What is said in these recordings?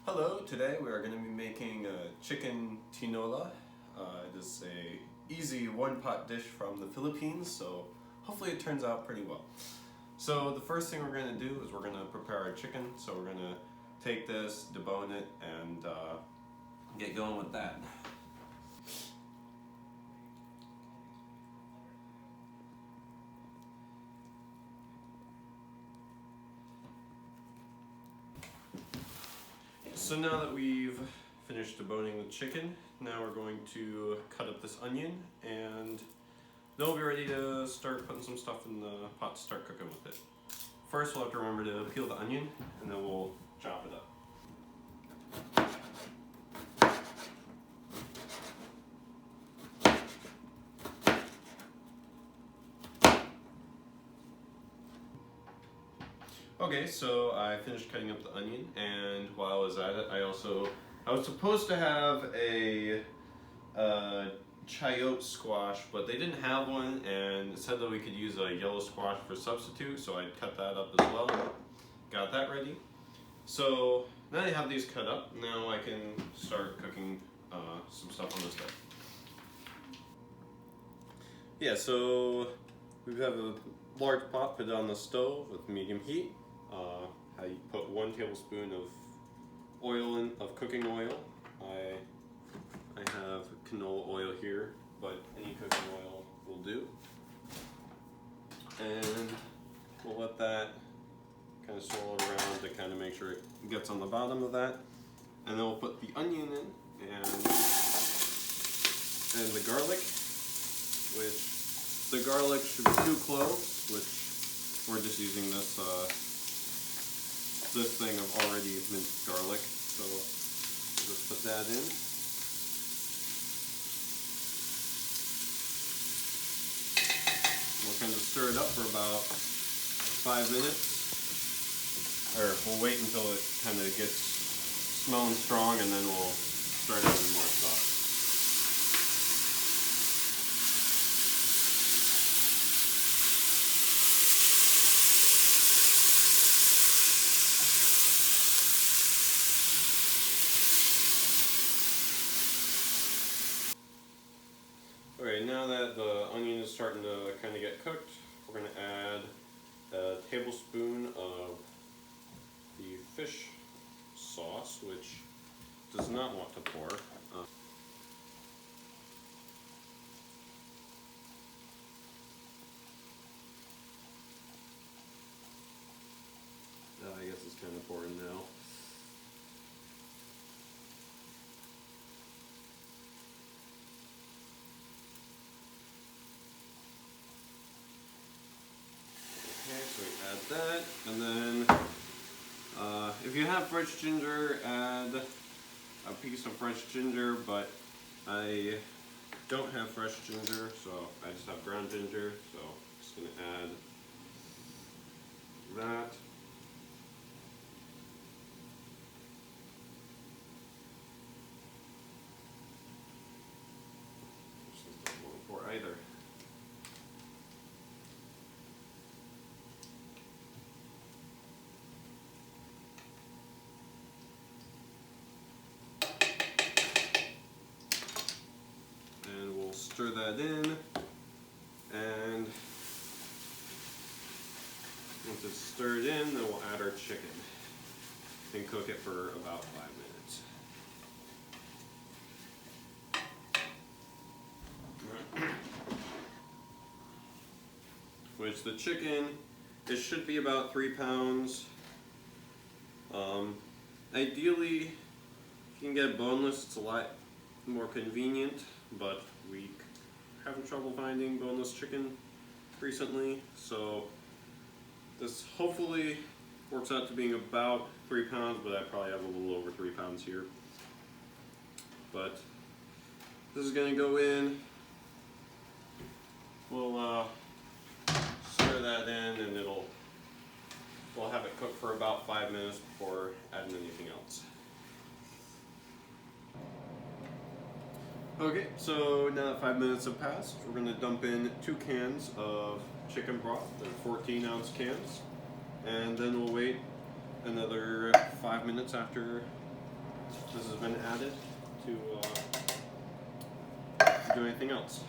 Hello, today we are going to be making a chicken tinola. It is a easy one-pot dish from the Philippines, so hopefully it turns out pretty well. So the first thing we're going to do is we're going to prepare our chicken. So we're going to take this, debone it, and get going with that. So now that we've finished deboning the chicken, now we're going to cut up this onion, and then we'll be ready to start putting some stuff in the pot to start cooking with it. First we'll have to remember to peel the onion, and then we'll chop it up. Okay, so I finished cutting up the onion, and while I was at it, I was supposed to have a chayote squash, but they didn't have one, and it said that we could use a yellow squash for substitute, so I cut that up as well. Got that ready. So now I have these cut up. Now I can start cooking some stuff on the stove. Yeah, so we have a large pot, put it on the stove with medium heat. I put 1 tablespoon of oil in, of cooking oil. I have canola oil here, but any cooking oil will do. And we'll let that kind of swirl around to kind of make sure it gets on the bottom of that. And then we'll put the onion in and the garlic, which the garlic should be 2 cloves, which we're just using this this thing of already minced garlic. So just put that in. We'll kind of stir it up for about 5 minutes. Or we'll wait until it kind of gets smelling strong, and then we'll start adding more stuff. Okay, now that the onion is starting to kind of get cooked, we're going to add a tablespoon of the fish sauce, which does not want to pour. I guess it's kind of pouring now. So we add that, and then if you have fresh ginger, add a piece of fresh ginger, but I don't have fresh ginger, so I just have ground ginger, so I'm just going to add that. This doesn't want to pour either. Stir that in, and once it's stirred in, then we'll add our chicken and cook it for about 5 minutes. Which the chicken, it should be about 3 pounds. Ideally, if you can get boneless, it's a lot more convenient, but we having trouble finding boneless chicken recently, so this hopefully works out to being about 3 pounds, but I probably have a little over 3 pounds here. But this is going to go in. We'll stir that in, and we'll have it cook for about 5 minutes before adding anything else. Okay, so now that 5 minutes have passed, we're going to dump in 2 cans of chicken broth. They're 14-ounce cans. And then we'll wait another 5 minutes after this has been added to do anything else.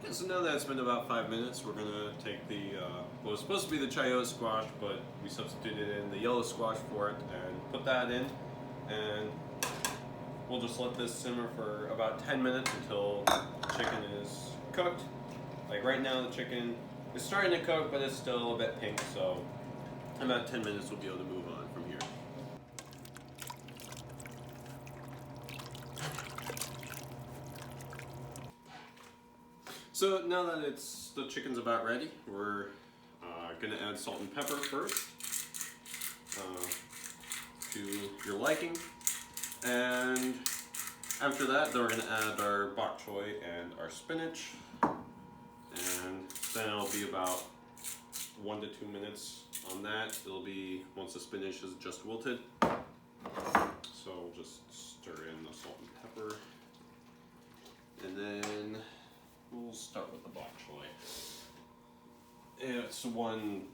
Okay, so now that it's been about 5 minutes, we're gonna take the what was supposed to be the chayote squash, but we substituted in the yellow squash for it, and put that in, and we'll just let this simmer for about 10 minutes until the chicken is cooked. Like right now, the chicken is starting to cook, but it's still a bit pink, so in about 10 minutes we'll be able to move on from here. So now that the chicken's about ready, we're gonna add salt and pepper first to your liking, and after that, then we're gonna add our bok choy and our spinach, and then it'll be about 1 to 2 minutes on that. It'll be once the spinach is just wilted. So we'll just stir in the salt and pepper, and then we'll start with the bok choy. It's 1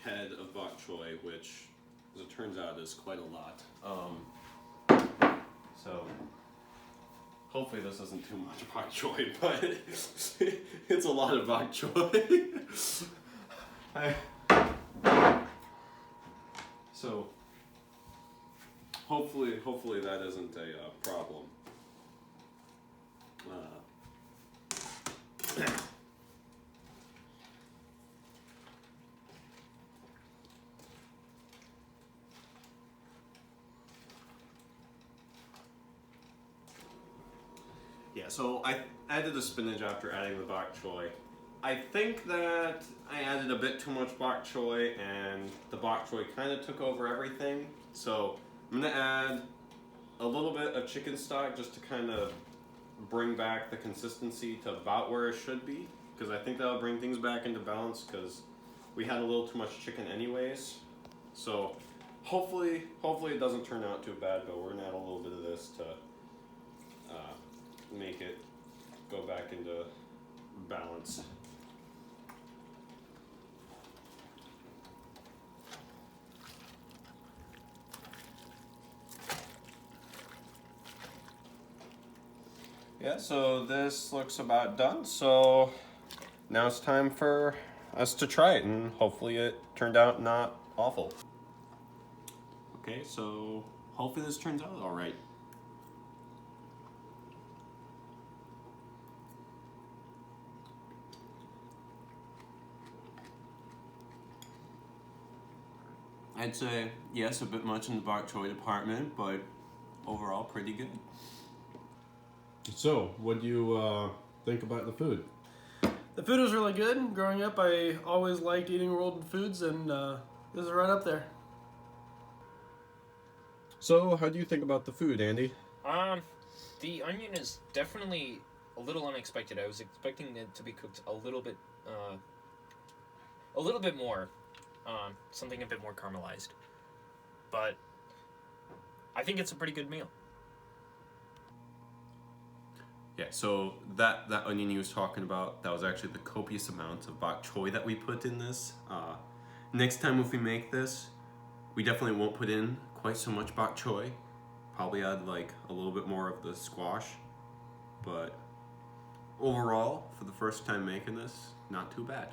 head of bok choy, which, as it turns out, is quite a lot. So hopefully this isn't too much bok choy, but it's a lot of bok choy. So hopefully that isn't a problem. Yeah, so I added the spinach after adding the bok choy. I think that I added a bit too much bok choy, and the bok choy kind of took over everything. So I'm gonna add a little bit of chicken stock just to kind of bring back the consistency to about where it should be, because I think that'll bring things back into balance, because we had a little too much chicken anyways. So hopefully it doesn't turn out too bad, but we're gonna add a little bit of this to make it go back into balance. Yeah, so this looks about done. So now it's time for us to try it, and hopefully it turned out not awful. Okay, so hopefully this turns out all right. I'd say, yes, a bit much in the bok choy department, but overall pretty good. So, what do you think about the food? The food was really good. Growing up, I always liked eating rolled foods, and this is right up there. So, how do you think about the food, Andy? The onion is definitely a little unexpected. I was expecting it to be cooked a little bit more, something a bit more caramelized. But I think it's a pretty good meal. Yeah, so that onion he was talking about, that was actually the copious amount of bok choy that we put in this. Next time if we make this, we definitely won't put in quite so much bok choy. Probably add like a little bit more of the squash. But overall, for the first time making this, not too bad.